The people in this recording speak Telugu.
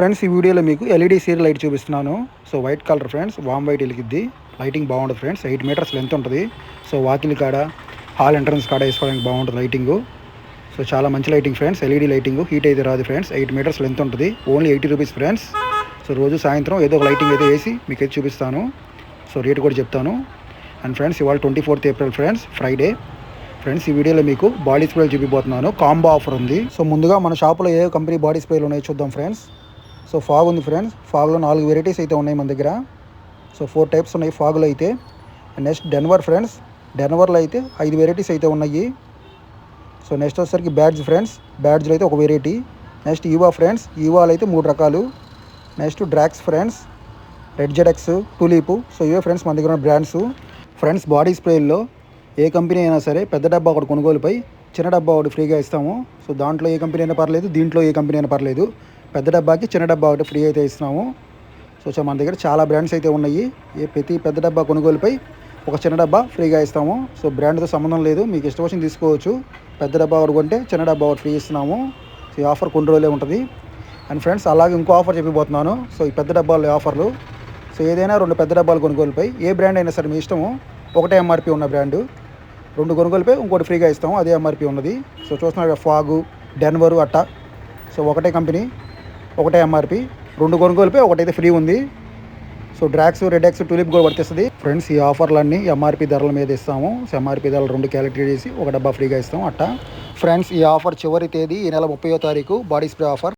ఫ్రెండ్స్ ఈ వీడియోలో మీకు ఎల్ఈడి సీరియల్ లైట్ చూపిస్తున్నాను. So white colour friends, warm white వెలిగిద్ది. లైటింగ్ బాగుంటుంది ఫ్రెండ్స్. 8 మీటర్స్ లెంత్ ఉంటుంది. సో వాకిలి కాడ, హాల్ ఎంట్రన్స్ కాడ వేసుకోవడానికి బాగుంటుంది లైటింగ్. సో చాలా మంచి lighting friends. LED lighting, heat అయితే రాదు ఫ్రెండ్స్. 8 మీటర్స్ లెంత్ ఉంటుంది. Only 80 rupees friends. సో రోజు సాయంత్రం ఏదో ఒక లైటింగ్ అయితే వేసి మీకు అయితే చూపిస్తాను. సో రేట్ కూడా చెప్తాను. అండ్ ఫ్రెండ్స్ ఇవాళ 24th April friends, Friday. Friends ఈ వీడియోలో మీకు బాడీ స్ప్రేలు చూపిపోతున్నాను. కాంబో ఆఫర్ ఉంది. సో ముందుగా మన షాపులో ఏ కంపెనీ బాడీ స్ప్రేలు ఉన్నాయో చూద్దాం ఫ్రెండ్స్. సో ఫాగ్ ఉంది ఫ్రెండ్స్. ఫాగ్లో 4 వెరైటీస్ అయితే ఉన్నాయి మన దగ్గర. సో 4 టైప్స్ ఉన్నాయి ఫాగ్లో అయితే. Next Denver friends. డెన్వర్లో అయితే 5 వెరైటీస్ అయితే ఉన్నాయి. సో నెక్స్ట్ వచ్చేసరికి బ్యాడ్జ్ ఫ్రెండ్స్. బ్యాడ్జ్లో అయితే ఒక వెరైటీ. Next Eva friends. ఈవాలో అయితే 3 రకాలు. నెక్స్ట్ డ్రాక్స్ ఫ్రెండ్స్, రెడ్ జెడెక్స్, టూలిప్. సో ఇవే ఫ్రెండ్స్ మన దగ్గర ఉన్న బ్రాండ్స్. ఫ్రెండ్స్ బాడీ స్ప్రేల్లో ఏ కంపెనీ అయినా సరే పెద్ద డబ్బా ఒకటి కొనుగోలుపై చిన్న డబ్బా ఒకటి ఫ్రీగా ఇస్తాము. సో దాంట్లో ఏ కంపెనీ అయినా పర్లేదు, దీంట్లో ఏ కంపెనీ అయినా పర్లేదు. పెద్ద డబ్బాకి చిన్న డబ్బా ఒకటి ఫ్రీ అయితే ఇస్తున్నాము. సో మన దగ్గర చాలా బ్రాండ్స్ అయితే ఉన్నాయి. ప్రతి పెద్ద డబ్బా కొనుగోలుపై ఒక చిన్న డబ్బా ఫ్రీగా ఇస్తాము. సో బ్రాండ్తో సంబంధం లేదు, మీకు ఇష్టం వచ్చింది తీసుకోవచ్చు. పెద్ద డబ్బా ఒకటి కొంటే చిన్న డబ్బా ఒకటి ఫ్రీ ఇస్తున్నాము. సో ఈ ఆఫర్ కొన్ని రోజులే ఉంటుంది. అండ్ ఫ్రెండ్స్ అలాగే ఇంకో ఆఫర్ చెప్పిపోతున్నాను. సో ఈ పెద్ద డబ్బాల ఆఫర్లు. సో ఏదైనా 2 పెద్ద డబ్బాలు కొనుగోలుపై, ఏ బ్రాండ్ అయినా సరే మీ ఇష్టము, ఒకటే ఎంఆర్పి ఉన్న బ్రాండు 2 కొనుగోలుపై ఇంకోటి ఫ్రీగా ఇస్తాము. అదే ఎంఆర్పి ఉన్నది. సో చూస్తున్నారు ఫాగు, డెన్వరు అట్టా. సో ఒకటే కంపెనీ, ఒకటే ఎంఆర్పి. 2 కొనుగోలుపై ఒకటైతే ఫ్రీ ఉంది. సో డ్రాక్స్, రెడెక్స్, టూలిప్ కూడా వర్తిస్తుంది. ఫ్రెండ్స్ ఈ ఆఫర్లన్నీ ఎంఆర్పి ధరల మీద ఇస్తాము. సో ఎంఆర్పి ధరలు 2 క్యాలిక్యులేట్ చేసి ఒక డబ్బా ఫ్రీగా ఇస్తాము అట్టా. ఫ్రెండ్స్ ఈ ఆఫర్ చివరి తేదీ ఈ నెల 30వ తారీఖు బాడీ స్ప్రే ఆఫర్.